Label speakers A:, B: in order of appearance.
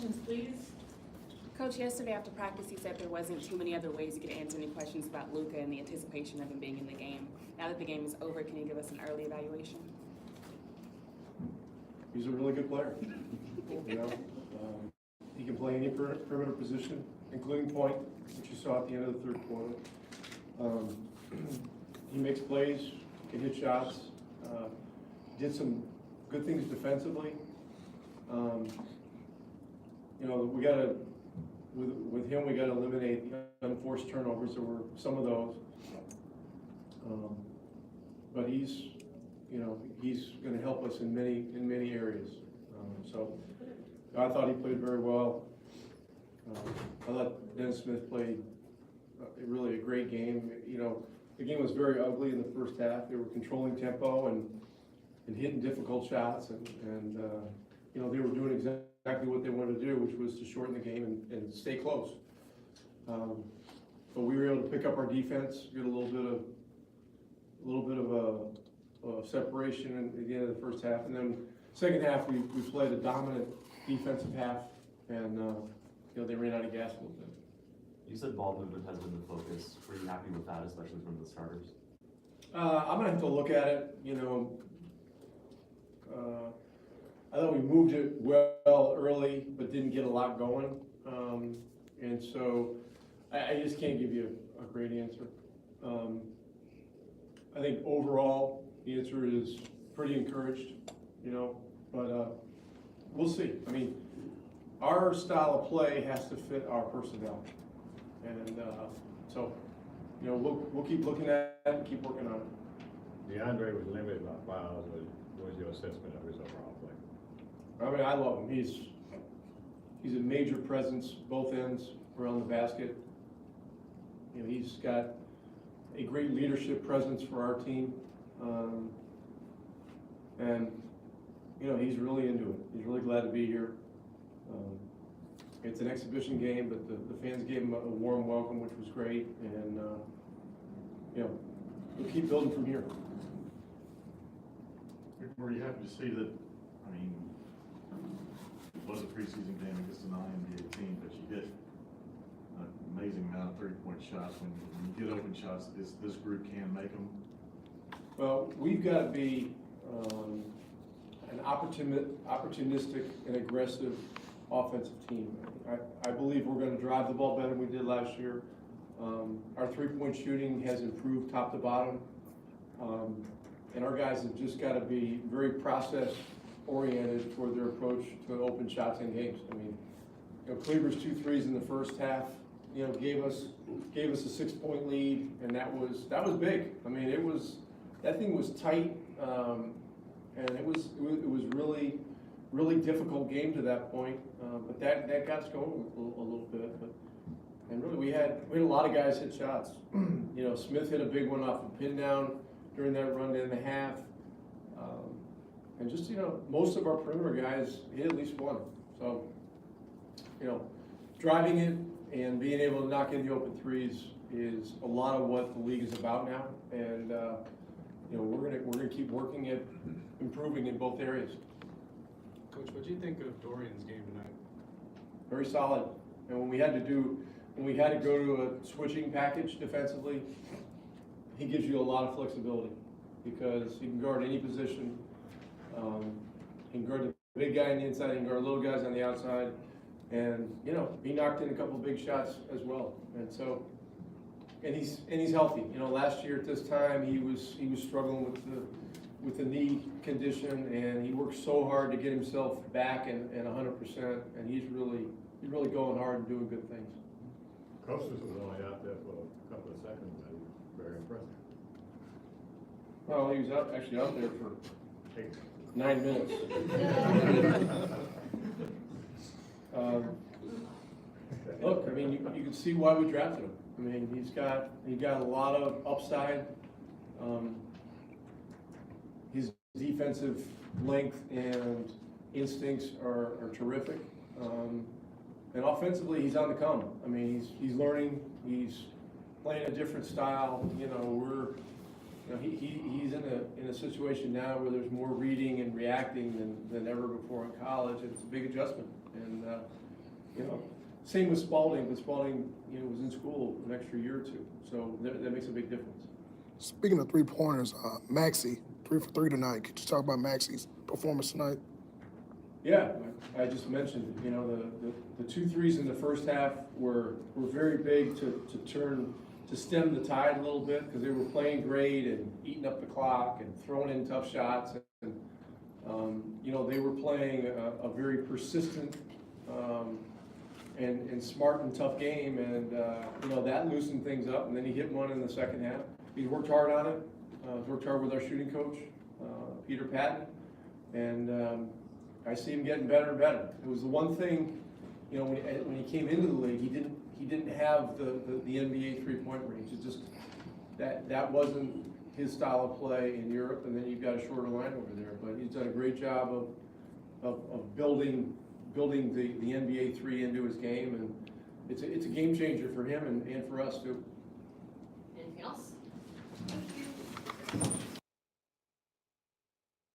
A: Questions, please.
B: Coach, yesterday after practice, he said there wasn't too many other ways you could answer any questions about Luka and the anticipation of him being in the game. Now that the game is over, can you give us an early evaluation?
C: He's a really good player. You know, he can play any perimeter position, including point, which you saw at the end of the third quarter. He makes plays, can hit shots, did some good things defensively. You know, we got to, with him, we got to eliminate unforced turnovers. There were some of those. But he's, you know, he's going to help us in many areas. So I thought he played very well. I thought Dennis Smith played really a great game. You know, the game was very ugly in the first half. They were controlling tempo and hitting difficult shots, and you know, they were doing exactly what they wanted to do, which was to shorten the game and stay close. But we were able to pick up our defense, get a little bit of separation at the end of the first half, and then second half we played a dominant defensive half, and you know, they ran out of gas a little bit.
D: You said ball movement has been the focus. Were you happy with that, especially from the starters?
C: I'm gonna have to look at it. You know, I thought we moved it well early, but didn't get a lot going, and so I just can't give you a great answer. I think overall the answer is pretty encouraged, you know, but we'll see. I mean, our style of play has to fit our personnel, and so, you know, we'll keep looking at it and keep working on it.
E: DeAndre was limited by fouls. What was your assessment of his overall play?
C: I mean, I love him. He's a major presence both ends around the basket. You know, he's got a great leadership presence for our team, and you know, he's really into it. He's really glad to be here. It's an exhibition game, but the fans gave him a warm welcome, which was great, and you know, we'll keep building from here.
F: Were you happy to see that? I mean, it was a preseason game against an NBA team, but you hit an amazing amount of three-point shots. When you get open shots, this group can make them.
C: Well, we've got to be an opportunistic and aggressive offensive team. I believe we're going to drive the ball better than we did last year. Our three-point shooting has improved top to bottom. And our guys have just got to be very process-oriented for their approach to open shots in games. I mean, you know, Cleaver's 2 threes in the first half, you know, gave us a 6-point lead, and that was big. I mean, that thing was tight, and it was really difficult game to that point. But that got us going a little bit. And really, we had a lot of guys hit shots. You know, Smith hit a big one off a pin down during that run in the half. And just, you know, most of our perimeter guys hit at least one. So, you know, driving it and being able to knock in the open threes is a lot of what the league is about now. And, you know, we're gonna keep working at improving in both areas.
G: Coach, what do you think of Dorian's game tonight?
C: Very solid. And when we had to go to a switching package defensively, he gives you a lot of flexibility because he can guard any position. He can guard the big guy on the inside, he can guard little guys on the outside. And, you know, he knocked in a couple of big shots as well. And so, and he's healthy. You know, last year at this time he was struggling with the knee condition, and he worked so hard to get himself back and 100%. And he's really going hard and doing good things.
E: Costas was only out there for a couple of seconds, but he was very impressive.
C: Well, he was actually out there for 9 minutes. Look, I mean, you can see why we drafted him. I mean, he got a lot of upside. His defensive length and instincts are terrific. And offensively, he's on the come. I mean, he's learning. He's playing a different style. You know, he's in a situation now where there's more reading and reacting than ever before in college. It's a big adjustment, and you know. Same with Spalding, but Spalding, you know, was in school an extra year or two, so that makes a big difference.
A: Speaking of three-pointers, Maxey, 3 for 3 tonight. Could you talk about Maxey's performance tonight?
C: Yeah, I just mentioned, you know, the 2 threes in the first half were very big to stem the tide a little bit, because they were playing great and eating up the clock and throwing in tough shots. And, you know, they were playing a very persistent and smart and tough game, and, you know, that loosened things up, and then he hit one in the second half. He's worked hard on it. He's worked hard with our shooting coach, Peter Patton, and I see him getting better and better. It was the one thing, you know, when he came into the league, he didn't have the NBA three-point range. It just that wasn't his style of play in Europe, and then you've got a shorter line over there. But he's done a great job of building the NBA three into his game, and it's a game changer for him and for us too.
H: Anything else?